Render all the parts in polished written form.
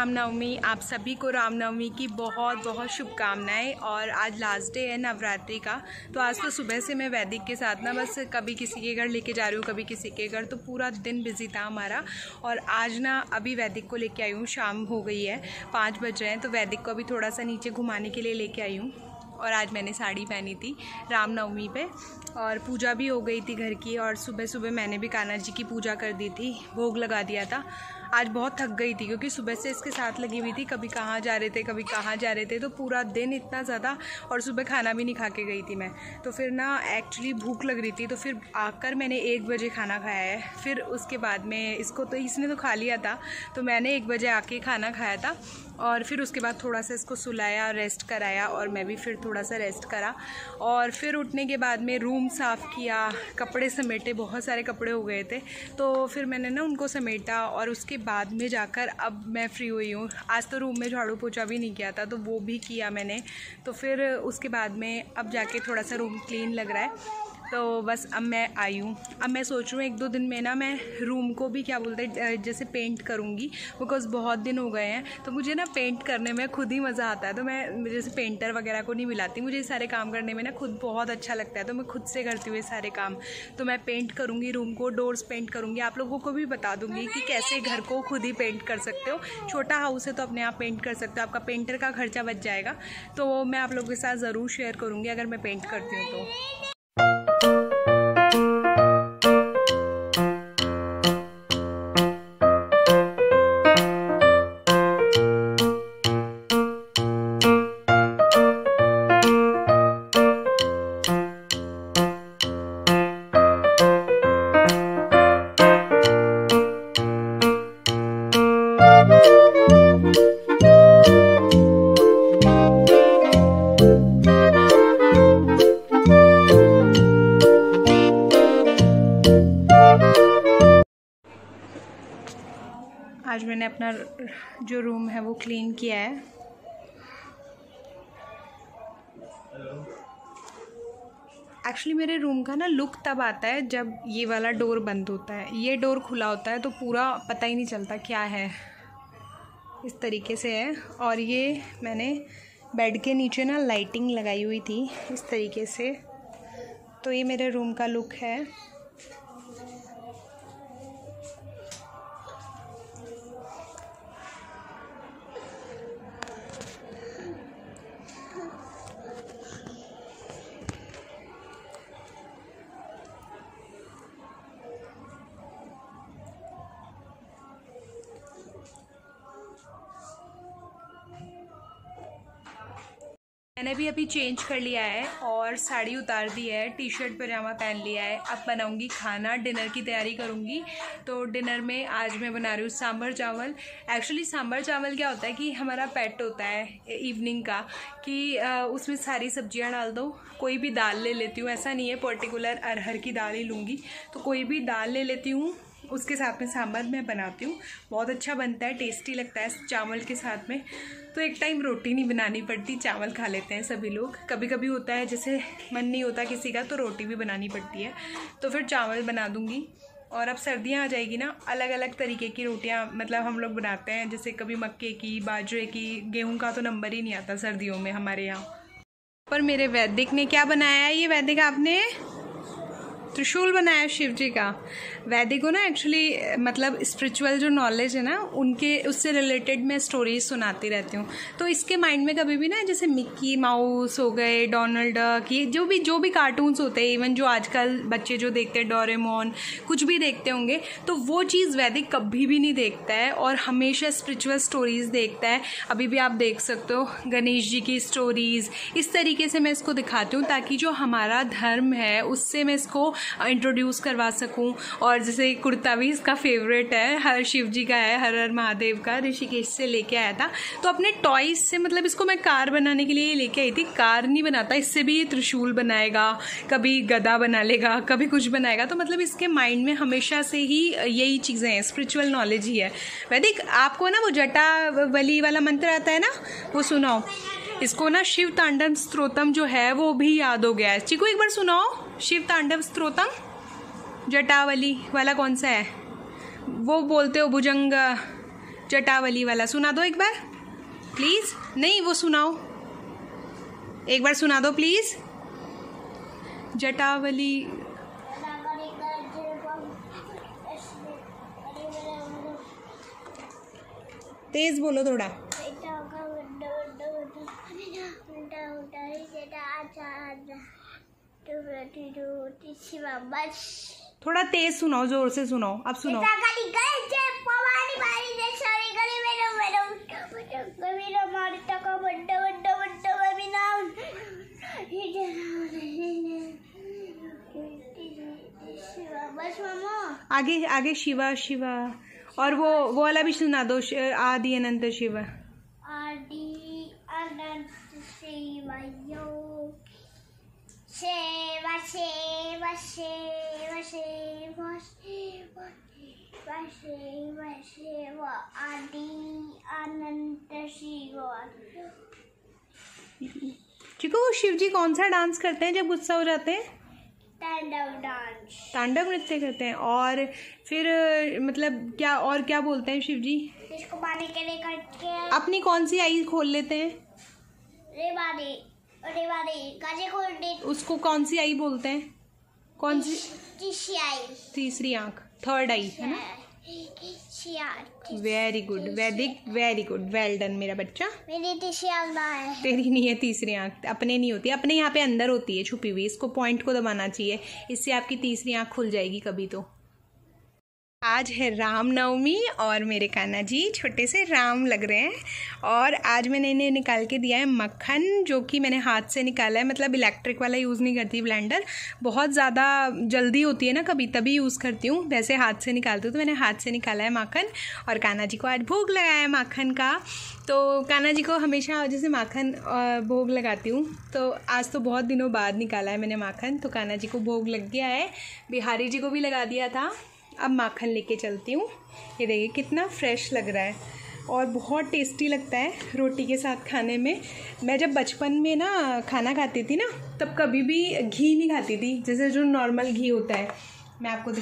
रामनवमी। आप सभी को रामनवमी की बहुत बहुत शुभकामनाएं। और आज लास्ट डे है नवरात्रि का। तो आज तो सुबह से मैं वैदिक के साथ ना बस कभी किसी के घर लेके जा रही हूँ, कभी किसी के घर, तो पूरा दिन बिजी था हमारा। और आज ना अभी वैदिक को लेके आई हूँ, शाम हो गई है, 5 बज रहे हैं, तो वैदिक को अभी थोड़ा सा नीचे घुमाने के लिए लेके आई हूँ। और आज मैंने साड़ी पहनी थी रामनवमी पे, और पूजा भी हो गई थी घर की। और सुबह सुबह मैंने भी कान्हा जी की पूजा कर दी थी, भोग लगा दिया था। आज बहुत थक गई थी क्योंकि सुबह से इसके साथ लगी हुई थी, कभी कहाँ जा रहे थे कभी कहाँ जा रहे थे, तो पूरा दिन इतना ज़्यादा। और सुबह खाना भी नहीं खा के गई थी मैं, तो फिर ना एक्चुअली भूख लग रही थी, तो फिर आकर मैंने 1 बजे खाना खाया है। फिर उसके बाद में इसको तो इसने तो खा लिया था, तो मैंने 1 बजे आके खाना खाया था। और फिर उसके बाद थोड़ा सा इसको सुलाया, रेस्ट कराया, और मैं भी फिर थोड़ा सा रेस्ट करा। और फिर उठने के बाद में रूम साफ़ किया, कपड़े समेटे, बहुत सारे कपड़े हो गए थे, तो फिर मैंने ना उनको समेटा। और उसके बाद में जाकर अब मैं फ्री हुई हूँ। आज तो रूम में झाड़ू पोछा भी नहीं किया था, तो वो भी किया मैंने। तो फिर उसके बाद में अब जाके थोड़ा सा रूम क्लीन लग रहा है। तो बस अब मैं आई हूँ। अब मैं सोच रही हूँ 1-2 दिन में ना मैं रूम को भी क्या बोलते हैं जैसे पेंट करूँगी, बिकॉज़ बहुत दिन हो गए हैं। तो मुझे ना पेंट करने में खुद ही मज़ा आता है, तो मैं जैसे पेंटर वगैरह को नहीं मिलाती। मुझे ये सारे काम करने में ना खुद बहुत अच्छा लगता है, तो मैं खुद से करती हूँ ये सारे काम। तो मैं पेंट करूँगी रूम को, डोर्स पेंट करूँगी। आप लोगों को भी बता दूँगी कि कैसे घर को खुद ही पेंट कर सकते हो। छोटा हाउस है तो अपने आप पेंट कर सकते हो, आपका पेंटर का खर्चा बच जाएगा। तो मैं आप लोगों के साथ ज़रूर शेयर करूँगी अगर मैं पेंट करती हूँ तो। आज मैंने अपना जो रूम है वो क्लीन किया है। एक्चुअली मेरे रूम का ना लुक तब आता है जब ये वाला डोर बंद होता है, ये डोर खुला होता है तो पूरा पता ही नहीं चलता क्या है। इस तरीके से है। और ये मैंने बेड के नीचे ना लाइटिंग लगाई हुई थी इस तरीके से। तो ये मेरे रूम का लुक है। मैंने भी अभी चेंज कर लिया है और साड़ी उतार दी है, टी शर्ट पजामा पहन लिया है। अब बनाऊंगी खाना, डिनर की तैयारी करूंगी। तो डिनर में आज मैं बना रही हूँ सांभर चावल। एक्चुअली सांभर चावल क्या होता है कि हमारा पेट होता है इवनिंग का, कि उसमें सारी सब्जियां डाल दो। कोई भी दाल ले लेती हूँ, ऐसा नहीं है पर्टिकुलर अरहर की दाल ही लूँगी, तो कोई भी दाल ले लेती हूँ, उसके साथ में सांभर मैं बनाती हूँ। बहुत अच्छा बनता है, टेस्टी लगता है चावल के साथ में। तो एक टाइम रोटी नहीं बनानी पड़ती, चावल खा लेते हैं सभी लोग। कभी कभी होता है जैसे मन नहीं होता किसी का, तो रोटी भी बनानी पड़ती है, तो फिर चावल बना दूँगी। और अब सर्दियाँ आ जाएगी ना, अलग अलग तरीके की रोटियाँ मतलब हम लोग बनाते हैं, जैसे कभी मक्के की, बाजरे की, गेहूँ का तो नंबर ही नहीं आता सर्दियों में हमारे यहाँ पर। मेरे वैदिक ने क्या बनाया है? ये वैदिक आपने त्रिशूल बनाया शिव जी का। वैदिक को ना एक्चुअली मतलब स्पिरिचुअल जो नॉलेज है ना, उनके उससे रिलेटेड मैं स्टोरीज सुनाती रहती हूँ। तो इसके माइंड में कभी भी ना जैसे मिक्की माउस हो गए, डोनाल्ड डक, ये जो भी कार्टून्स होते हैं, इवन जो आजकल बच्चे जो देखते हैं डोरेमोन, कुछ भी देखते होंगे, तो वो चीज़ वैदिक कभी भी नहीं देखता है और हमेशा स्पिरिचुअल स्टोरीज़ देखता है। अभी भी आप देख सकते हो गणेश जी की स्टोरीज़। इस तरीके से मैं इसको दिखाती हूँ ताकि जो हमारा धर्म है उससे मैं इसको इंट्रोड्यूस करवा सकूं। और जैसे कुर्ता भी इसका फेवरेट है, हर शिव जी का है, हर हर महादेव का, ऋषिकेश से लेके आया था। तो अपने टॉयज से मतलब इसको मैं कार बनाने के लिए लेके आई थी। कार नहीं बनाता, इससे भी ये त्रिशूल बनाएगा, कभी गदा बना लेगा, कभी कुछ बनाएगा। तो मतलब इसके माइंड में हमेशा से ही यही चीज़ें हैं, स्पिरिचुअल नॉलेज ही है। वैदिक आपको ना वो जटावली वाला मंत्र आता है ना, वो सुनाओ इसको ना। शिव तांडव स्तोत्रम जो है वो भी याद हो गया है। चिकू एक बार सुनाओ, शिव तांडव स्तोत्रम जटावली वाला कौन सा है? वो बोलते हो भुजंग जटावली वाला सुना दो एक बार प्लीज। नहीं वो सुनाओ, एक बार सुना दो प्लीज। जटावली तेज बोलो थोड़ा। थोड़ा तेज सुनाओ, जोर से सुनाओ, अब सुनाओ। आगे आगे शिवा शिवा, और वो वाला भी सुना दो, आदि अनंत शिव। आदि अनंत शिव शिव शिव शिव शिव शिव शिव शिव आदि अनंत शिव। चिको वो शिव जी कौन सा डांस करते हैं जब गुस्सा हो जाते हैं? तांडव डांस, तांडव नृत्य करते हैं। और फिर मतलब क्या और क्या बोलते हैं शिव जी? इसको पानी के लिए करके अपनी कौन सी आई खोल लेते हैं? रेवाड़ी गाजे खोल दे। उसको कौन सी आई बोलते हैं? कौन सी? तीसरी आई, तीसरी आंख, थर्ड आई है ना। Very good, very good, well done मेरा बच्चा। मेरी तीसरी आंख है। तेरी नहीं है तीसरी आंख, अपने नहीं होती, अपने यहाँ पे अंदर होती है छुपी हुई। इसको पॉइंट को दबाना चाहिए, इससे आपकी तीसरी आंख खुल जाएगी कभी तो। आज है रामनवमी और मेरे कान्हा जी छोटे से राम लग रहे हैं। और आज मैंने इन्हें निकाल के दिया है मक्खन, जो कि मैंने हाथ से निकाला है, मतलब इलेक्ट्रिक वाला यूज़ नहीं करती ब्लेंडर। बहुत ज़्यादा जल्दी होती है ना कभी, तभी यूज़ करती हूँ, वैसे हाथ से निकालती हूँ। तो मैंने हाथ से निकाला है माखन और कान्हा जी को आज भोग लगाया है माखन का। तो कान्हा जी को हमेशा जैसे माखन भोग लगाती हूँ, तो आज तो बहुत दिनों बाद निकाला है मैंने माखन। तो कान्हा जी को भोग लग गया है, बिहारी जी को भी लगा दिया था। अब माखन लेके चलती हूँ। ये देखिए कितना फ्रेश लग रहा है और बहुत टेस्टी लगता है रोटी के साथ खाने में। मैं जब बचपन में ना खाना खाती थी ना, तब कभी भी घी नहीं खाती थी, जैसे जो नॉर्मल घी होता है। मैं आपको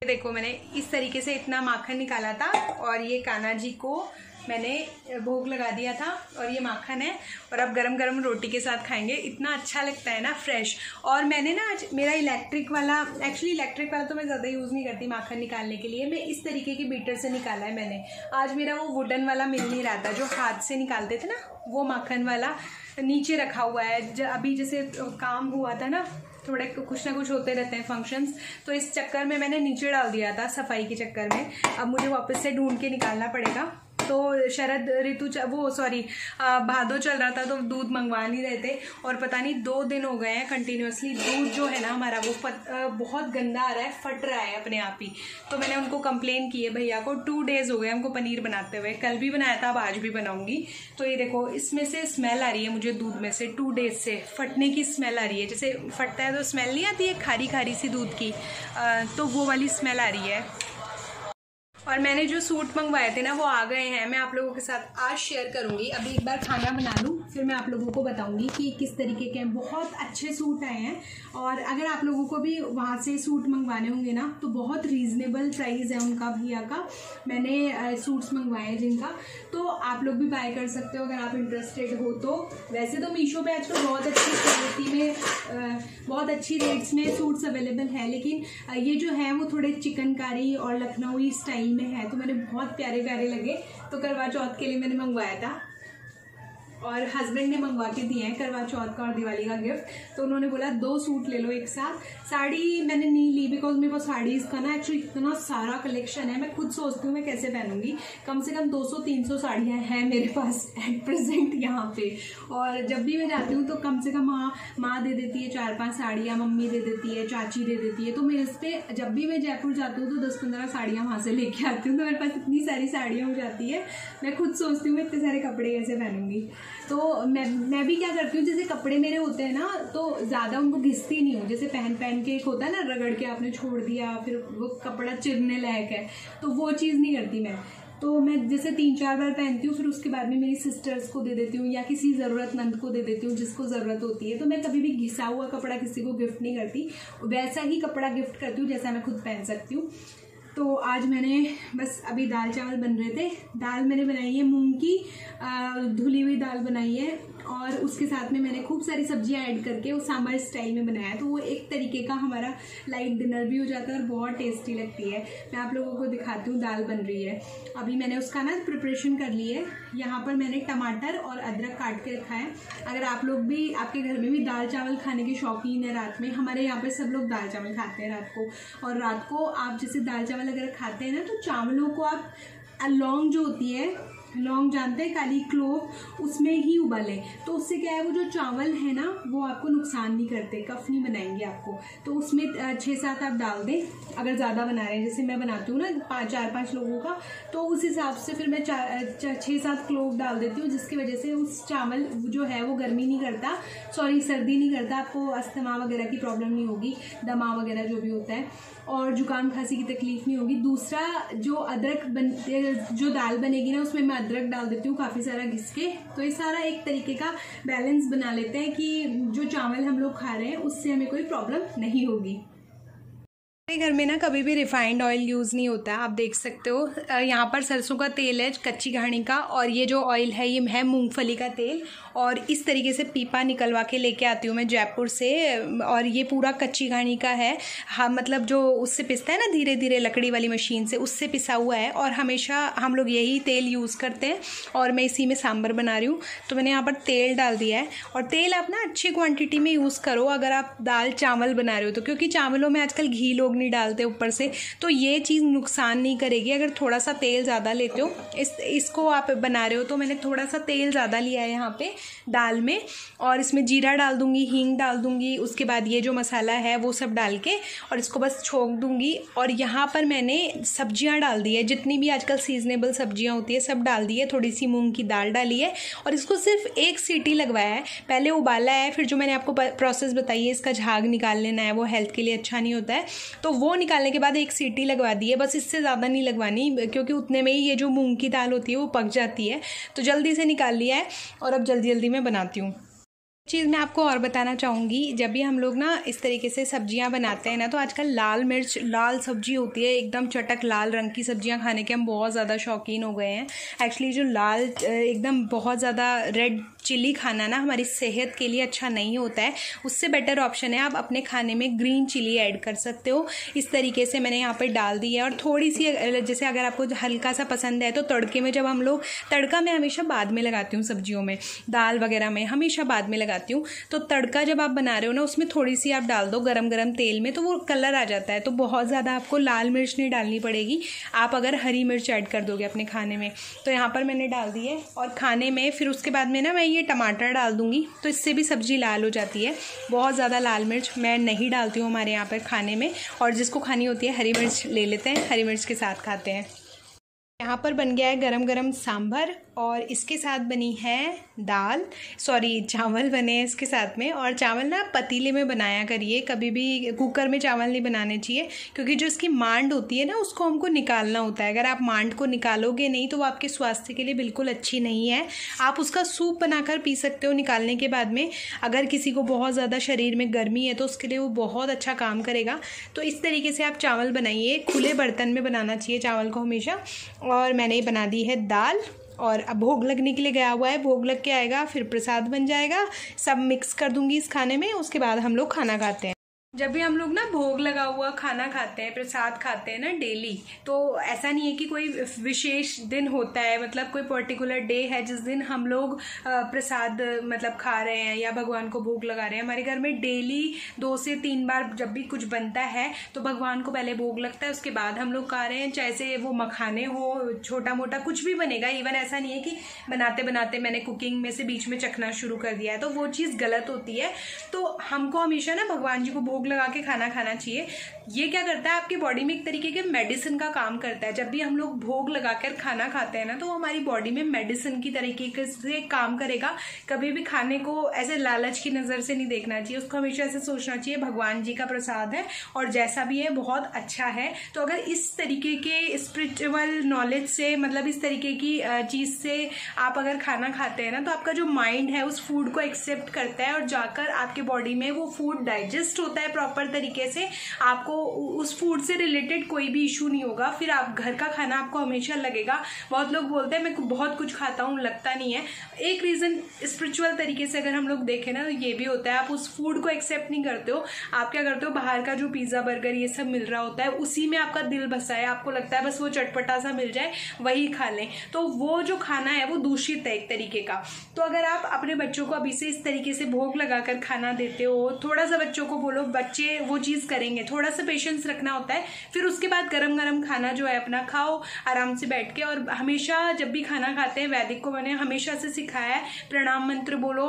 देखो मैंने इस तरीके से इतना माखन निकाला था और ये कान्हा जी को मैंने भोग लगा दिया था और ये माखन है। और अब गरम गरम रोटी के साथ खाएंगे, इतना अच्छा लगता है ना, फ्रेश। और मैंने ना आज मेरा इलेक्ट्रिक वाला, एक्चुअली इलेक्ट्रिक वाला तो मैं ज़्यादा यूज़ नहीं करती माखन निकालने के लिए, मैं इस तरीके के बीटर से निकाला है मैंने। आज मेरा वो वुडन वाला मिल नहीं रहा था, जो हाथ से निकालते थे ना, वो माखन वाला नीचे रखा हुआ है। अभी जैसे काम हुआ था ना, थोड़े कुछ ना कुछ होते रहते हैं फंक्शंस, तो इस चक्कर में मैंने नीचे डाल दिया था सफाई के चक्कर में। अब मुझे वापस से ढूंढ के निकालना पड़ेगा। तो शरद ऋतु भादो चल रहा था, तो दूध मंगवा नहीं रहे थे और पता नहीं 2 दिन हो गए हैं कंटिन्यूसली दूध जो है ना हमारा वो बहुत गंदा आ रहा है, फट रहा है अपने आप ही। तो मैंने उनको कंप्लेन की है भैया को, 2 डेज़ हो गए हमको पनीर बनाते हुए। कल भी बनाया था, अब आज भी बनाऊंगी। तो ये देखो इसमें से स्मेल आ रही है मुझे दूध में से, 2 डेज से फटने की स्मेल आ रही है। जैसे फटता है तो स्मेल नहीं आती है खारी खारी सी दूध की, तो वो वाली स्मेल आ रही है। और मैंने जो सूट मंगवाए थे ना वो आ गए हैं, मैं आप लोगों के साथ आज शेयर करूंगी। अभी एक बार खाना बना लूँ, फिर मैं आप लोगों को बताऊंगी कि किस तरीके के बहुत अच्छे सूट आए हैं। और अगर आप लोगों को भी वहाँ से सूट मंगवाने होंगे ना, तो बहुत रीज़नेबल प्राइस है उनका, भैया का। मैंने सूट्स मंगवाए हैं जिनका, तो आप लोग भी बाय कर सकते हो अगर आप इंटरेस्टेड हो तो। वैसे तो मीशो पे आजकल बहुत अच्छी क्वालिटी में बहुत अच्छी रेट्स में सूट्स अवेलेबल है, लेकिन ये जो है वो थोड़े चिकनकारी और लखनऊ स्टाइल में है, तो मैंने बहुत प्यारे प्यारे लगे। तो करवा चौथ के लिए मैंने मंगवाया था और हस्बैंड ने मंगवा के दिए हैं करवा चौथ का और दिवाली का गिफ्ट। तो उन्होंने बोला 2 सूट ले लो एक साथ। साड़ी मैंने नहीं ली बिकॉज मेरे पास साड़ीज़ का ना एक्चुअली इतना सारा कलेक्शन है, मैं खुद सोचती हूँ मैं कैसे पहनूंगी। कम से कम 200-300 साड़ियाँ हैं मेरे पास एट प्रेजेंट यहाँ पे। और जब भी मैं जाती हूँ तो कम से कम माँ दे देती है 4-5 साड़ियाँ, मम्मी दे देती है, चाची दे देती है। तो मेरे इस पर जब भी मैं जयपुर जाती हूँ तो 10-15 साड़ियाँ वहाँ से लेके आती हूँ। तो मेरे पास इतनी सारी साड़ियाँ हो जाती है, मैं खुद सोचती हूँ मैं इतने सारे कपड़े कैसे पहनूंगी। तो मैं भी क्या करती हूँ, जैसे कपड़े मेरे होते हैं ना तो ज़्यादा उनको घिसती नहीं हूँ। जैसे पहन के एक होता है ना, रगड़ के आपने छोड़ दिया फिर वो कपड़ा चिरने लायक है, तो वो चीज़ नहीं करती मैं। तो मैं जैसे 3-4 बार पहनती हूँ, फिर उसके बाद में मेरी सिस्टर्स को दे देती हूँ या किसी ज़रूरतमंद को दे देती हूँ जिसको ज़रूरत होती है। तो मैं कभी भी घिसा हुआ कपड़ा किसी को गिफ्ट नहीं करती, वैसा ही कपड़ा गिफ्ट करती हूँ जैसा मैं खुद पहन सकती हूँ। तो आज मैंने बस अभी दाल चावल बन रहे थे। दाल मैंने बनाई है मूंग की धुली हुई दाल बनाई है, और उसके साथ में मैंने खूब सारी सब्जियां ऐड करके वो सांभर स्टाइल में बनाया है। तो वो एक तरीके का हमारा लाइट डिनर भी हो जाता है और बहुत टेस्टी लगती है। मैं आप लोगों को दिखाती हूँ, दाल बन रही है। अभी मैंने उसका ना प्रिपरेशन कर ली है। यहाँ पर मैंने टमाटर और अदरक काट के रखा है। अगर आप लोग भी, आपके घर में भी दाल चावल खाने के शौकीन है रात में, हमारे यहाँ पर सब लोग दाल चावल खाते हैं रात को। और रात को आप जैसे दाल चावल अगर खाते हैं ना, तो चावलों को आप लौंग जो होती है, लौंग जानते हैं, काली क्लोव, उसमें ही उबालें। तो उससे क्या है, वो जो चावल है ना वो आपको नुकसान नहीं करते, कफ नहीं बनाएंगे आपको। तो उसमें 6-7 आप डाल दें अगर ज़्यादा बना रहे हैं। जैसे मैं बनाती हूँ ना 4-5 लोगों का, तो उस हिसाब से फिर मैं 6-7 क्लोव डाल देती हूँ, जिसकी वजह से उस चावल जो है वो गर्मी नहीं करता, सर्दी नहीं करता, आपको अस्थमा वगैरह की प्रॉब्लम नहीं होगी, दमा वगैरह जो भी होता है, और जुकाम खांसी की तकलीफ नहीं होगी। दूसरा, जो जो दाल बनेगी ना, उसमें मैं अदरक डाल देती हूँ काफ़ी सारा घिस के। तो ये सारा एक तरीके का बैलेंस बना लेते हैं कि जो चावल हम लोग खा रहे हैं उससे हमें कोई प्रॉब्लम नहीं होगी। मेरे घर में ना कभी भी रिफाइंड ऑयल यूज़ नहीं होता है, आप देख सकते हो। यहाँ पर सरसों का तेल है, कच्ची घानी का, और ये जो ऑयल है ये है मूंगफली का तेल। और इस तरीके से पीपा निकलवा के लेके आती हूँ मैं जयपुर से, और ये पूरा कच्ची घानी का है। हाँ, मतलब जो उससे पिसता है ना धीरे धीरे लकड़ी वाली मशीन से, उससे पिसा हुआ है। और हमेशा हम लोग यही तेल यूज़ करते हैं, और मैं इसी में सांभर बना रही हूँ। तो मैंने यहाँ पर तेल डाल दिया है, और तेल आप ना अच्छी क्वांटिटी में यूज़ करो अगर आप दाल चावल बना रहे हो तो, क्योंकि चावलों में आजकल घी लोग नहीं डालते ऊपर से, तो ये चीज़ नुकसान नहीं करेगी अगर थोड़ा सा तेल ज़्यादा लेते हो। इसको आप बना रहे हो तो मैंने थोड़ा सा तेल ज़्यादा लिया है यहाँ पे दाल में, और इसमें जीरा डाल दूंगी, हींग डाल दूंगी, उसके बाद ये जो मसाला है वो सब डाल के और इसको बस छोंक दूंगी। और यहाँ पर मैंने सब्जियाँ डाल दी है, जितनी भी आजकल सीजनेबल सब्जियाँ होती है सब डाल दी है। थोड़ी सी मूंग की दाल डाली है, और इसको सिर्फ 1 सीटी लगवाया है। पहले उबाला है, फिर जो मैंने आपको प्रोसेस बताई है, इसका झाग निकाल लेना है, वो हेल्थ के लिए अच्छा नहीं होता है। तो वो निकालने के बाद 1 सीटी लगवा दी है, बस इससे ज़्यादा नहीं लगवानी, क्योंकि उतने में ही ये जो मूंग की दाल होती है वो पक जाती है। तो जल्दी से निकाल लिया है, और अब जल्दी जल्दी मैं बनाती हूँ। चीज़ मैं आपको और बताना चाहूँगी, जब भी हम लोग ना इस तरीके से सब्जियां बनाते हैं ना, तो आजकल लाल सब्जी होती है, एकदम चटक लाल रंग की सब्जियां खाने के हम बहुत ज़्यादा शौकीन हो गए हैं। एक्चुअली जो लाल एकदम बहुत ज़्यादा रेड चिली खाना ना हमारी सेहत के लिए अच्छा नहीं होता है। उससे बेटर ऑप्शन है आप अपने खाने में ग्रीन चिली ऐड कर सकते हो। इस तरीके से मैंने यहाँ पर डाल दी है, और थोड़ी सी जैसे अगर आपको हल्का सा पसंद है तो तड़के में, जब हम लोग तड़का मैं हमेशा बाद में लगाती हूँ, सब्जियों में दाल वगैरह में हमेशा बाद में लगाती हूँ। तो तड़का जब आप बना रहे हो ना, उसमें थोड़ी सी आप डाल दो गरम गरम तेल में, तो वो कलर आ जाता है। तो बहुत ज़्यादा आपको लाल मिर्च नहीं डालनी पड़ेगी, आप अगर हरी मिर्च ऐड कर दोगे अपने खाने में। तो यहाँ पर मैंने डाल दी है, और खाने में फिर उसके बाद में ना मैं ये टमाटर डाल दूँगी, तो इससे भी सब्ज़ी लाल हो जाती है। बहुत ज़्यादा लाल मिर्च मैं नहीं डालती हूँ हमारे यहाँ पर खाने में, और जिसको खानी होती है हरी मिर्च ले लेते हैं, हरी मिर्च के साथ खाते हैं। यहाँ पर बन गया है गरम गरम सांभर, और इसके साथ बनी है चावल बने हैं इसके साथ में। और चावल ना पतीले में बनाया करिए, कभी भी कुकर में चावल नहीं बनाने चाहिए, क्योंकि जो इसकी मांड होती है ना उसको हमको निकालना होता है। अगर आप मांड को निकालोगे नहीं तो वो आपके स्वास्थ्य के लिए बिल्कुल अच्छी नहीं है। आप उसका सूप बनाकर पी सकते हो निकालने के बाद में। अगर किसी को बहुत ज़्यादा शरीर में गर्मी है तो उसके लिए वो बहुत अच्छा काम करेगा। तो इस तरीके से आप चावल बनाइए, खुले बर्तन में बनाना चाहिए चावल को हमेशा। और मैंने बना दी है दाल, और अब भोग लगने के लिए गया हुआ है, भोग लग के आएगा फिर प्रसाद बन जाएगा। सब मिक्स कर दूंगी इस खाने में, उसके बाद हम लोग खाना खाते हैं। जब भी हम लोग ना भोग लगा हुआ खाना खाते हैं, प्रसाद खाते हैं ना डेली, तो ऐसा नहीं है कि कोई विशेष दिन होता है, मतलब कोई पर्टिकुलर डे है जिस दिन हम लोग प्रसाद मतलब खा रहे हैं या भगवान को भोग लगा रहे हैं। हमारे घर में डेली 2 से 3 बार जब भी कुछ बनता है तो भगवान को पहले भोग लगता है, उसके बाद हम लोग खा रहे हैं। चाहे से वो मखाने हो, छोटा मोटा कुछ भी बनेगा। इवन ऐसा नहीं है कि बनाते बनाते मैंने कुकिंग में से बीच में चखना शुरू कर दिया है, तो वो चीज़ गलत होती है। तो हमको हमेशा ना भगवान जी को भोग लगा के खाना खाना चाहिए। ये क्या करता है, आपकी बॉडी में एक तरीके के मेडिसिन का काम करता है। जब भी हम लोग भोग लगाकर खाना खाते हैं ना, तो वो हमारी बॉडी में मेडिसिन की तरीके से काम करेगा। कभी भी खाने को ऐसे लालच की नज़र से नहीं देखना चाहिए, उसको हमेशा ऐसे सोचना चाहिए भगवान जी का प्रसाद है और जैसा भी है बहुत अच्छा है। तो अगर इस तरीके के स्पिरिचुअल नॉलेज से, मतलब इस तरीके की चीज़ से आप अगर खाना खाते हैं ना, तो आपका जो माइंड है उस फूड को एक्सेप्ट करता है और जाकर आपके बॉडी में वो फूड डाइजेस्ट होता है प्रॉपर तरीके से, आपको उस फूड से रिलेटेड कोई भी इशू नहीं होगा। फिर आप घर का खाना आपको हमेशा लगेगा। बहुत लोग बोलते हैं मैं बहुत कुछ खाता हूँ, लगता नहीं है। एक रीज़न स्पिरिचुअल तरीके से अगर हम लोग देखें ना, तो ये भी होता है, आप उस फूड को एक्सेप्ट नहीं करते हो। आप क्या करते हो, बाहर का जो पिज़्ज़ा बर्गर ये सब मिल रहा होता है, उसी में आपका दिल बसा है, आपको लगता है बस वो चटपटा सा मिल जाए वही खा लें। तो वो जो खाना है वो दूषित है एक तरीके का। तो अगर आप अपने बच्चों को अभी से इस तरीके से भोग लगाकर खाना देते हो, थोड़ा सा बच्चों को बोलो, बच्चे वो चीज़ करेंगे, थोड़ा सा पेशेंस रखना होता है। फिर उसके बाद गरम गरम खाना जो है अपना खाओ आराम से बैठ के। और हमेशा जब भी खाना खाते हैं, वैदिक को मैंने हमेशा से सिखाया है, प्रणाम मंत्र बोलो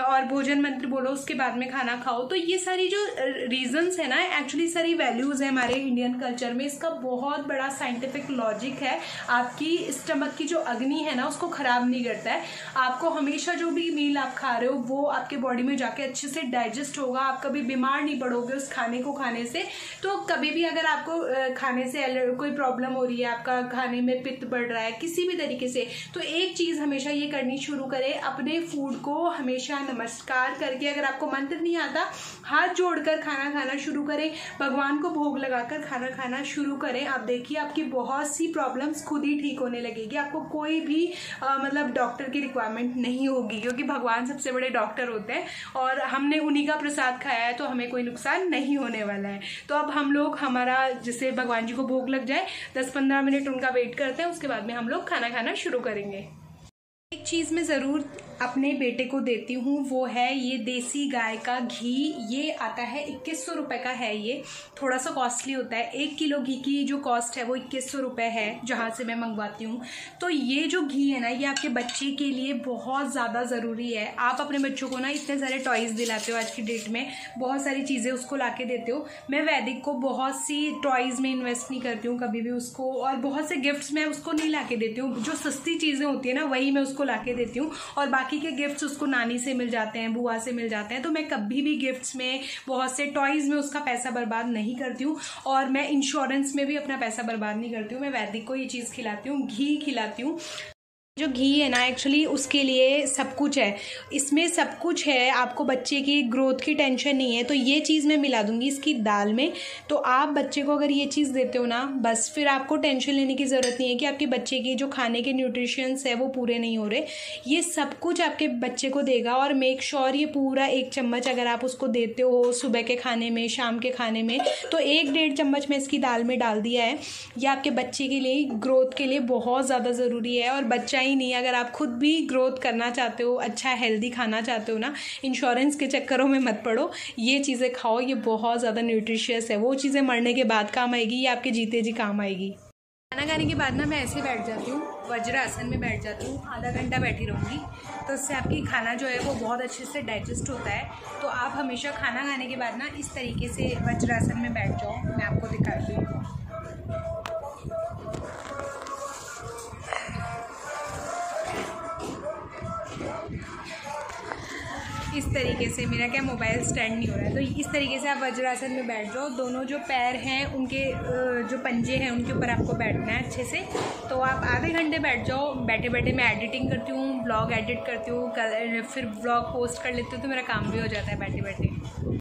और भोजन मंत्र बोलो, उसके बाद में खाना खाओ। तो ये सारी जो रीजंस है ना, एक्चुअली सारी वैल्यूज है हमारे इंडियन कल्चर में। इसका बहुत बड़ा साइंटिफिक लॉजिक है। आपकी स्टमक की जो अग्नि है ना, उसको खराब नहीं करता है। आपको हमेशा जो भी मील आप खा रहे हो वो आपके बॉडी में जाके अच्छे से डाइजेस्ट होगा। आप कभी बीमार नहीं पड़ोगे उस खाने को खाने से। तो कभी भी अगर आपको खाने से कोई प्रॉब्लम हो रही है, आपका खाने में पित्त बढ़ रहा है किसी भी तरीके से, तो एक चीज़ हमेशा ये करनी शुरू करें, अपने फूड को हमेशा नमस्कार करके, अगर आपको मंत्र नहीं आता, हाथ जोड़कर खाना खाना शुरू करें, भगवान को भोग लगाकर खाना खाना शुरू करें। आप देखिए आपकी बहुत सी प्रॉब्लम्स खुद ही ठीक होने लगेगी। आपको कोई भी मतलब डॉक्टर की रिक्वायरमेंट नहीं होगी, क्योंकि भगवान सबसे बड़े डॉक्टर होते हैं और हमने उन्हीं का प्रसाद खाया है, तो हमें कोई नुकसान नहीं होने वाला है। तो अब हम लोग हमारा जैसे भगवान जी को भोग लग जाए, 10-15 मिनट उनका वेट करते हैं, उसके बाद में हम लोग खाना खाना शुरू करेंगे। एक चीज़ मैं ज़रूर अपने बेटे को देती हूँ, वो है ये देसी गाय का घी। ये आता है 2100 रुपये का है। ये थोड़ा सा कॉस्टली होता है। 1 किलो घी की जो कॉस्ट है वो 2100 रुपये है, जहाँ से मैं मंगवाती हूँ। तो ये जो घी है ना, ये आपके बच्चे के लिए बहुत ज़्यादा ज़रूरी है। आप अपने बच्चों को ना इतने सारे टॉयज़ दिलाते हो, आज की डेट में बहुत सारी चीज़ें उसको ला के देते हो। मैं वैदिक को बहुत सी टॉयज़ में इन्वेस्ट नहीं करती हूँ कभी भी उसको, और बहुत से गिफ्ट्स मैं उसको नहीं ला के देती हूँ। जो सस्ती चीज़ें होती है ना, वही मैं उसको ला के देती हूँ, और बाकी के गिफ्ट्स उसको नानी से मिल जाते हैं, बुआ से मिल जाते हैं। तो मैं कभी भी गिफ्ट्स में, बहुत से टॉयज़ में उसका पैसा बर्बाद नहीं करती हूँ, और मैं इंश्योरेंस में भी अपना पैसा बर्बाद नहीं करती हूँ। मैं वैदिक को ये चीज़ खिलाती हूँ, घी खिलाती हूँ। जो घी है ना, एक्चुअली उसके लिए सब कुछ है, इसमें सब कुछ है। आपको बच्चे की ग्रोथ की टेंशन नहीं है, तो ये चीज़ मैं मिला दूंगी इसकी दाल में। तो आप बच्चे को अगर ये चीज़ देते हो ना, बस फिर आपको टेंशन लेने की ज़रूरत नहीं है कि आपके बच्चे की जो खाने के न्यूट्रिशंस है वो पूरे नहीं हो रहे। ये सब कुछ आपके बच्चे को देगा। और मेक श्योर ये पूरा 1 चम्मच अगर आप उसको देते हो सुबह के खाने में, शाम के खाने में, तो 1-1.5 चम्मच मैं इसकी दाल में डाल दिया है। ये आपके बच्चे के लिए ग्रोथ के लिए बहुत ज़्यादा ज़रूरी है। और बच्चा ही नहीं, अगर आप खुद भी ग्रोथ करना चाहते हो, अच्छा हेल्दी खाना चाहते हो ना, इंश्योरेंस के चक्करों में मत पड़ो, ये चीज़ें खाओ। ये बहुत ज़्यादा न्यूट्रिशियस है। वो चीज़ें मरने के बाद काम आएगी, ये आपके जीते जी काम आएगी। खाना खाने के बाद ना मैं ऐसे बैठ जाती हूँ, वज्रासन में बैठ जाती हूँ, आधा घंटा बैठी रहूँगी। तो इससे आपकी खाना जो है वो बहुत अच्छे से डाइजेस्ट होता है। तो आप हमेशा खाना खाने के बाद ना इस तरीके से वज्रासन में बैठ जाओ। मैं आपको दिखाती हूँ। इस तरीके से, मेरा क्या मोबाइल स्टैंड नहीं हो रहा है, तो इस तरीके से आप वज्रासन में बैठ जाओ। दोनों जो पैर हैं उनके जो पंजे हैं उनके ऊपर आपको बैठना है अच्छे से। तो आप आधे घंटे बैठ जाओ। बैठे बैठे मैं एडिटिंग करती हूँ, ब्लॉग एडिट करती हूँ, फिर ब्लॉग पोस्ट कर लेती हूँ, तो मेरा काम भी हो जाता है बैठे बैठे।